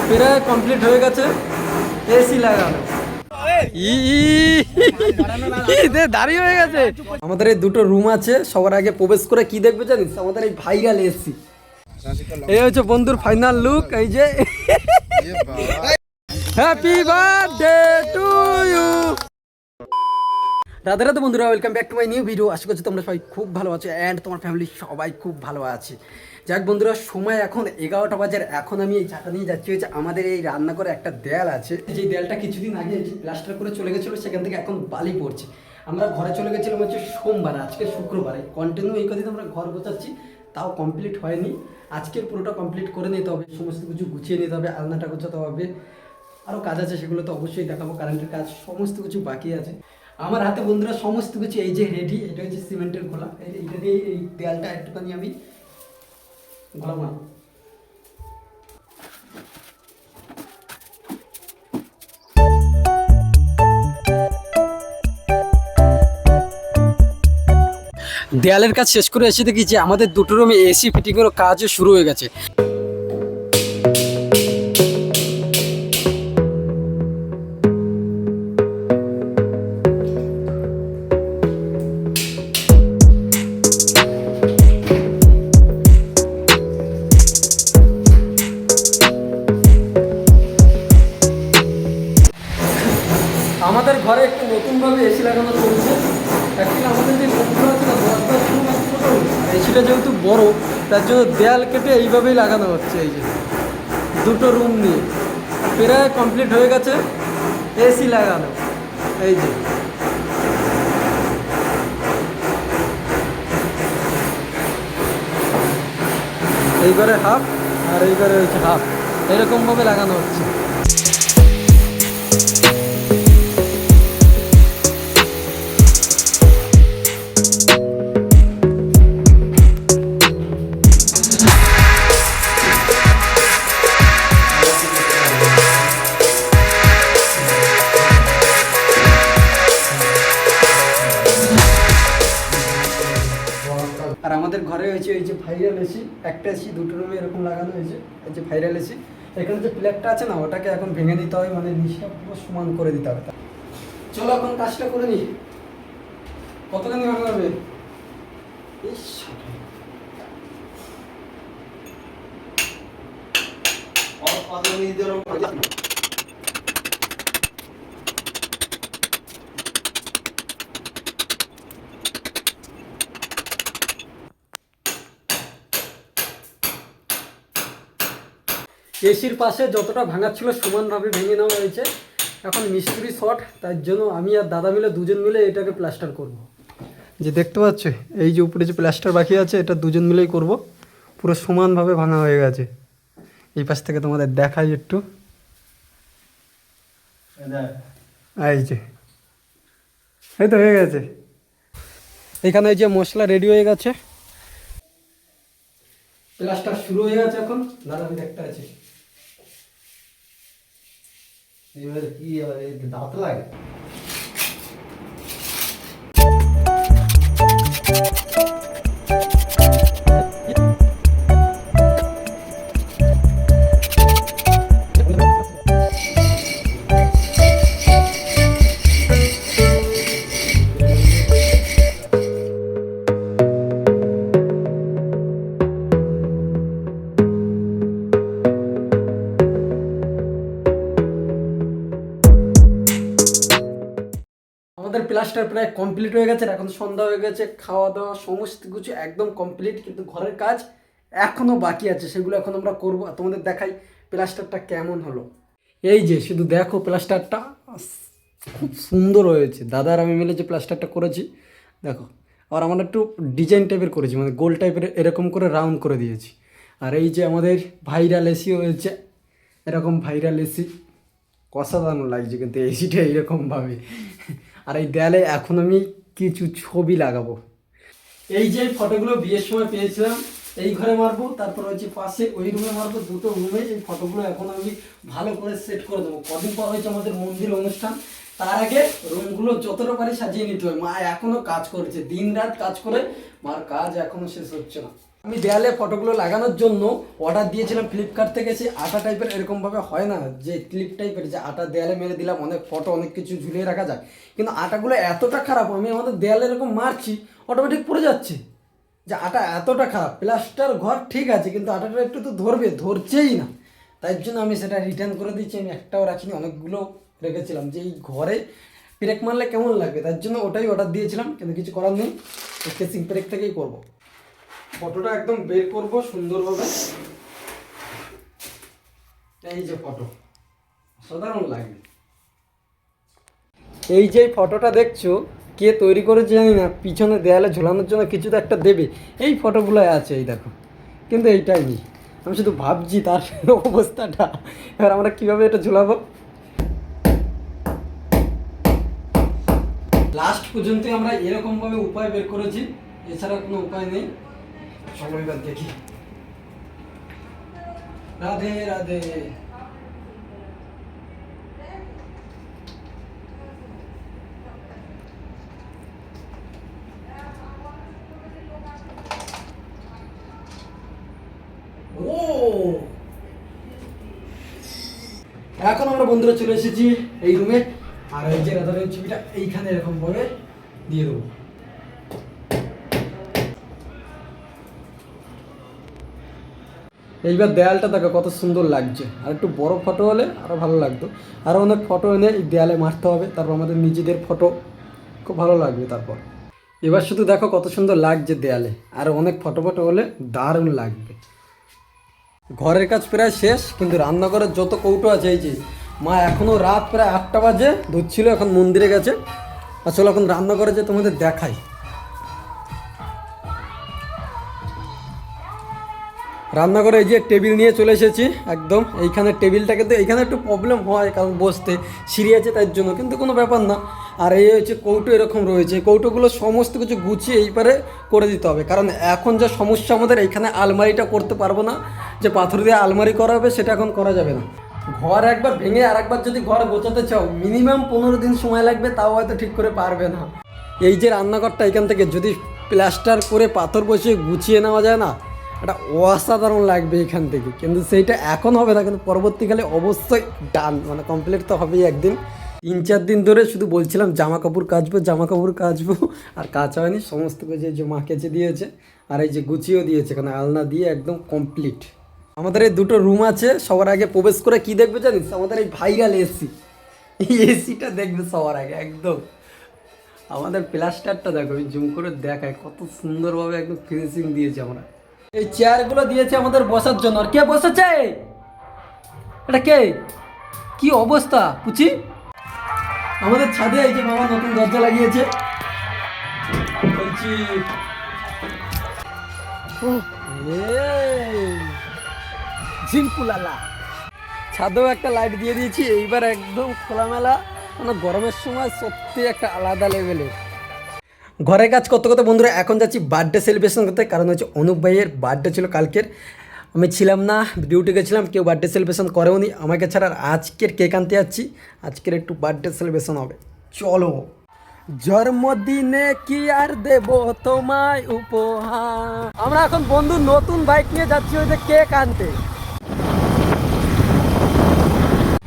প্রায় কমপ্লিট হয়ে গেছে, এসি লাগানো দাঁড়িয়ে হয়ে গেছে। আমাদের এই দুটো রুম আছে, সবার আগে প্রবেশ করে কি দেখবে জানিস? আমাদের এই ভাইরাল এসি। এই হচ্ছে বন্ধুর ফাইনাল লুক। এই যে happy birthday to you. Radhe Radhe বন্ধুরা, welcome back to my new video. আশা করছি তোমরা সবাই খুব ভালো আছো অ্যান্ড তোমার ফ্যামিলি সবাই খুব ভালো আছে। যাক বন্ধুরা, সময় এখন 11টা বাজার। এখন আমি এই ঝাঁটা নিয়ে যাচ্ছি হচ্ছে আমাদের এই রান্নাঘরে একটা দেয়াল আছে, যে দেয়ালটা কিছুদিন আগে প্লাস্টার করে চলে গেছিলো, সেখান থেকে এখন বালি পড়ছে। আমরা ঘরে চলে গেছিলাম হচ্ছে সোমবার, আজকে শুক্রবারে। কন্টিনিউ এই কদিন আমরা ঘর গোছাচ্ছি, তাও কমপ্লিট হয়নি। আজকের পুরোটা কমপ্লিট করে নিতে হবে, সমস্ত কিছু গুছিয়ে নিতে হবে, আলনাটা গোছাতে হবে, আরও কাজ আছে, সেগুলো তো অবশ্যই দেখাবো। কারেন্টের কাজ সমস্ত কিছু বাকি আছে। আমার হাতে বন্ধুরা সমস্ত কিছু এই যে রেডি। এটা হচ্ছে সিমেন্টের খোলা, এইটা দিয়ে এই দেয়ালটা একটুখানি আমি ঘোলাম। দেয়ালের কাজ শেষ করে এসে দেখি যে আমাদের দুটো রুমে এসি ফিটিংয়েরও কাজও শুরু হয়ে গেছে। আমাদের ঘরে একটু নতুনভাবে এসি লাগানো চলছে। অ্যাকচুয়ালি আমাদের যে রুমগুলো আছে না, এসিটা যেহেতু বড়, তার জন্য দেয়াল কেটে এইভাবেই লাগানো হচ্ছে। এই যে দুটো রুম নিয়ে প্রায় কমপ্লিট হয়ে গেছে, এসি লাগানো। এই যে এই ঘরে হাফ আর এই ঘরে হচ্ছে হাফ, এরকমভাবে লাগানো হচ্ছে। আর আমাদের ঘরে হয়েছে এই যে ভাইরাল এসি, একটা এসি দুটো রুমে এরকম লাগানো হয়েছে। এই যে ভাইরাল এসি, এখানে যে প্লেটটা আছে না, ওটাকে এখন ভেঙে দিতে হবে, মানে নিচটা পুরো সমান করে দিতে হবে। চলো এখন কাজটা করে নি। কতখানি ভালো হবে? এসির পাশে যতটা ভাঙার ছিল সমানভাবে ভেঙে নেওয়া হয়েছে। এখন মিস্ত্রি শর্ট, তার জন্য আমি আর দাদা মিলে দুজন মিলে এটাকে প্লাস্টার করব। যে দেখতে পাচ্ছ এই যে উপরে যে প্লাস্টার বাকি আছে, এটা দুজন মিলেই করব। পুরো সমানভাবে ভাঙা হয়ে গেছে। এই পাশ থেকে তোমাদের দেখাই একটু। এই যে এই তো হয়ে গেছে। এখানে এই যে মশলা রেডি হয়ে গেছে, প্লাস্টার শুরু হয়ে গেছে। এখন দাদা আমি দেখতে আছি কি দাঁত লাগে। আমাদের প্লাস্টার প্রায় কমপ্লিট হয়ে গেছে। এখন সন্ধ্যা হয়ে গেছে, খাওয়া দাওয়া সমস্ত কিছু একদম কমপ্লিট, কিন্তু ঘরের কাজ এখনও বাকি আছে, সেগুলো এখন আমরা করবো। আর তোমাদের দেখাই প্লাস্টারটা কেমন হলো। এই যে শুধু দেখো, প্লাস্টারটা খুব সুন্দর হয়েছে। দাদার আমি মিলে যে প্লাস্টারটা করেছি দেখো। আর আমরা একটু ডিজাইন টাইপের করেছি, মানে গোল টাইপের এরকম করে রাউন্ড করে দিয়েছি। আর এই যে আমাদের ভাইরাল এসি হয়েছে, এরকম ভাইরাল এসি অসাধারণ লাগছে কিন্তু এসিটা এইরকমভাবে। আর এই দেয়ালে এখন আমি কিছু ছবি লাগাবো। এই যে ফটোগুলো বিয়ের সময় পেয়েছিলাম, এই ঘরে মারবো, তারপর হচ্ছে পাশে ওই রুমে মারবো, দুটো রুমে এই ফটোগুলো এখন আমি ভালো করে সেট করে দেবো। কদিন পর হয়েছে আমাদের মন্দির অনুষ্ঠান, তার আগে রুমগুলো যতটা পারি সাজিয়ে নিতে হবে। মা এখনো কাজ করছে, দিন রাত কাজ করে, মার কাজ এখনো শেষ হচ্ছে না। আমি দেয়ালে ফটোগুলো লাগানোর জন্য অর্ডার দিয়েছিলাম ফ্লিপকার্ট থেকে। সেই আটা টাইপের এরকমভাবে হয় না যে ক্লিপ টাইপের, যে আটা দেয়ালে মেরে দিলাম অনেক ফটো অনেক কিছু ঝুলিয়ে রাখা যায়, কিন্তু আটাগুলো এতটা খারাপ, আমি আমাদের দেয়ালে এরকম মারছি অটোমেটিক পড়ে যাচ্ছে, যে আটা এতটা খারাপ। প্লাস্টার ঘর ঠিক আছে, কিন্তু আটাটা একটু তো ধরছেই না। তাই জন্য আমি সেটা রিটার্ন করে দিচ্ছি। আমি একটাও রাখিনি, অনেকগুলো রেখেছিলাম যে এই ঘরে পেরেক মারলে কেমন লাগবে, তার জন্য ওটাই অর্ডার দিয়েছিলাম। কিন্তু কিছু করার নেই, কেসিং পেরেক থেকেই করবো। ফটোটা একদম বের করব সুন্দরভাবে। এই যে ফটো, সাধারণ লাগবে। এই যে ফটোটা দেখছো, কে তৈরি করেছে জানি না, পিছনে দেয়ালে ঝোলানোর জন্য কিছু তো একটা দেবে, এই ফটোগুলো আছে এই দেখো, কিন্তু এইটাই নেই। আমি শুধু ভাবছি তার অবস্থাটা, এবার আমরা কীভাবে এটা ঝোলাবো। লাস্ট পর্যন্ত আমরা এরকমভাবে উপায় বের করেছি, এছাড়া কোনো উপায় নেই। চলো এবার দেখি। রাধে রাধে। এখন আমরা বন্ধুরা চলে এসেছি এই রুমে, আর এই যে রাধারের ছবিটা এইখানে এরকম ভাবে দিয়ে দেবো। এইবার দেয়ালটা দেখো কত সুন্দর লাগছে, আর একটু বড় ফটো হলে আরও ভালো লাগতো। আরও অনেক ফটো এনে এই দেয়ালে মারতে হবে, তারপর আমাদের নিজেদের ফটো খুব ভালো লাগবে। তারপর এবার শুধু দেখো কত সুন্দর লাগছে দেয়ালে, আর অনেক ফটো হলে দারুণ লাগবে। ঘরের কাজ প্রায় শেষ, কিন্তু রান্নাঘরের যত কৌটো আছে, এই যে মা এখনও রাত প্রায় 8টা বাজে ধুচ্ছিল, এখন মন্দিরে গেছে। আসলে এখন রান্নাঘরে যে তোমাদের দেখাই। রান্নাঘরে এই যে টেবিল নিয়ে চলে এসেছি একদম। এইখানে টেবিলটা কিন্তু এইখানে একটু প্রবলেম হয়, কারণ বসতে সিঁড়ি আছে তার জন্য, কিন্তু কোনো ব্যাপার না। আর এই হচ্ছে কৌটো এরকম রয়েছে, কৌটোগুলো সমস্ত কিছু গুছিয়ে এই পারে করে দিতে হবে, কারণ এখন যা সমস্যা আমাদের, এইখানে আলমারিটা করতে পারবো না, যে পাথর দিয়ে আলমারি করা হবে সেটা এখন করা যাবে না। ঘর একবার ভেঙে আর একবার যদি ঘর গোছাতে চাও মিনিমাম 15 দিন সময় লাগবে, তাও হয়তো ঠিক করে পারবে না। এই যে রান্নাঘরটা এখান থেকে যদি প্লাস্টার করে পাথর বসিয়ে গুছিয়ে নেওয়া যায় না, এটা অসাধারণ লাগবে এখান থেকে। কিন্তু সেইটা এখন হবে না, কিন্তু পরবর্তীকালে অবশ্যই ডান, মানে কমপ্লিট তো হবেই একদিন। 3-4 দিন ধরে শুধু বলছিলাম জামা কাপড় কাচবো, আর কাচা হয়নি। সমস্ত কিছু যে মা কেচে দিয়েছে, আর এই যে গুছিয়েও দিয়েছে, এখানে আলনা দিয়ে একদম কমপ্লিট। আমাদের এই দুটো রুম আছে, সবার আগে প্রবেশ করে কি দেখবে জানিস? আমাদের এই ভাইরাল এসি, এই এসিটা দেখবে সবার আগে একদম। আমাদের প্লাস্টারটা দেখো, আমি জুম করে দেখাই কত সুন্দরভাবে একদম ফিনিশিং দিয়েছে আমরা। এই চেয়ারগুলো দিয়েছে আমাদের বসার জন্য। আর কে বসেছে? এটা কে? কি অবস্থা পুচি? আমাদের ছাদে এই যে বাবা নতুন দরজা লাগিয়েছে। বলছি ঝিঙ্কুলালা, ছাদেও একটা লাইট দিয়ে দিয়েছি। এইবার একদম খোলামেলা, মানে গরমের সময় সত্যি একটা আলাদা লেভেলের। ঘরের কাজ করতে করতে বন্ধুরা এখন যাচ্ছি বার্থডে সেলিব্রেশন করতে, কারণ হচ্ছে অনুপ ভাইয়ের বার্থডে ছিল কালকের। আমি ছিলাম না, ডিউটি গেছিলাম, কেউ বার্থডে সেলিব্রেশন করেও নি আমাকে ছাড়া। আর আজকের কেক আনতে যাচ্ছি, আজকের একটু বার্থডে সেলিব্রেশন হবে। চলো। জন্মদিনে কি আর দেব তোমায় উপহার। আমরা এখন বন্ধু নতুন বাইক নিয়ে যাচ্ছি ওই যে কেক আনতে।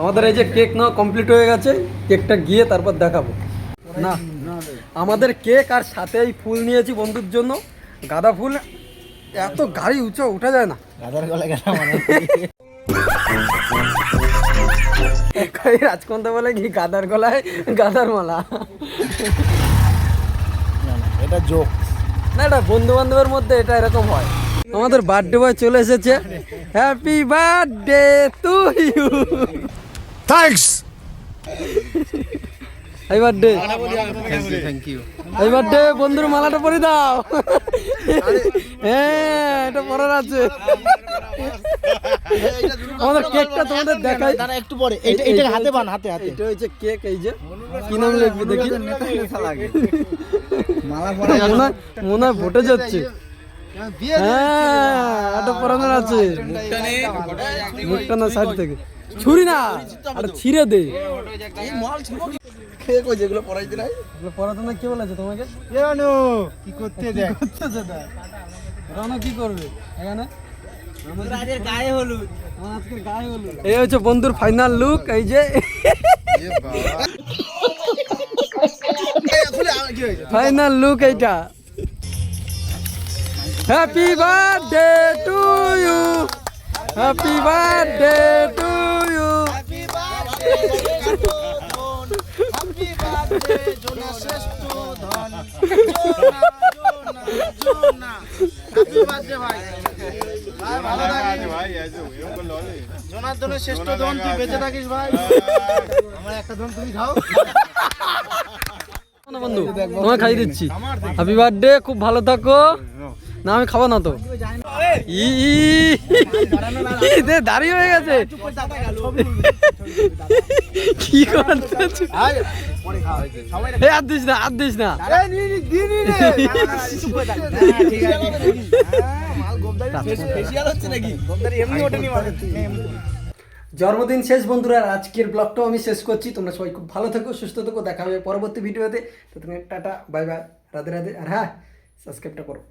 আমাদের এই যে কেক নেওয়া কমপ্লিট হয়ে গেছে, কেকটা গিয়ে তারপর দেখাবো। না আমাদের কেক, আর সাথে এই ফুল নিয়েছি বন্ধুর জন্য, গাঁদা ফুল। এত গাড়ি উঁচু উঠা যায় না। গাঁদার গলায় গাঁদা মানে রাজকন্যা বলে কি গাঁদার গলায় গাঁদার মালা? এটা জোক না, এটা বন্ধু বান্ধবের মধ্যে এটা এরকম হয়। আমাদের বার্থডে বয় চলে এসেছে। Happy birthday to you. Thanks. Happy birthday. Thank you. Happy birthday. বন্ধুর মালাটা পরে দাও। হ্যাঁ এটা পরার আছে। আমাদের কেকটা তোমাদের দেখাই একটু পরে। এটা হাতে বান, হাতে হাতে। এটা হচ্ছে কেক। এই যে কি নাম লিখবে দেখি। মালা পরা মনে হয় ভোটে যাচ্ছে। হ্যাঁ এটা পরানোর আছে। মুখটা না সাইড থেকে ছুরি না, আরে ছিঁড়ে দে। যেগুলো পড়াইতে নাই, এগুলো পড়াতে না। কে বলেছে তোমাকে? কি করতে দেয়? রানা কি করবে এখানে? এই হচ্ছে বন্ধুর ফাইনাল লুক, এই যে ফাইনাল লুক এইটা। Happy birthday to you, happy birthday to you. বন্ধু তোমায় খাইয়ে দিচ্ছি, হ্যাপি বার্থডে, খুব ভালো থাকো। না আমি খাবো না তো, দাঁড়িয়ে হয়ে গেছে কি করতে, হাত দিস না, হাত দিস না। জন্মদিন শেষ বন্ধুরা, আজকের ব্লগটাও আমি শেষ করছি। তোমরা সবাই খুব ভালো থেকো, সুস্থ থেকো, দেখা হবে পরবর্তী ভিডিওতে। তো তুমি tata, bye bye, Radhe Radhe. আর হ্যাঁ, সাবস্ক্রাইবটা করো।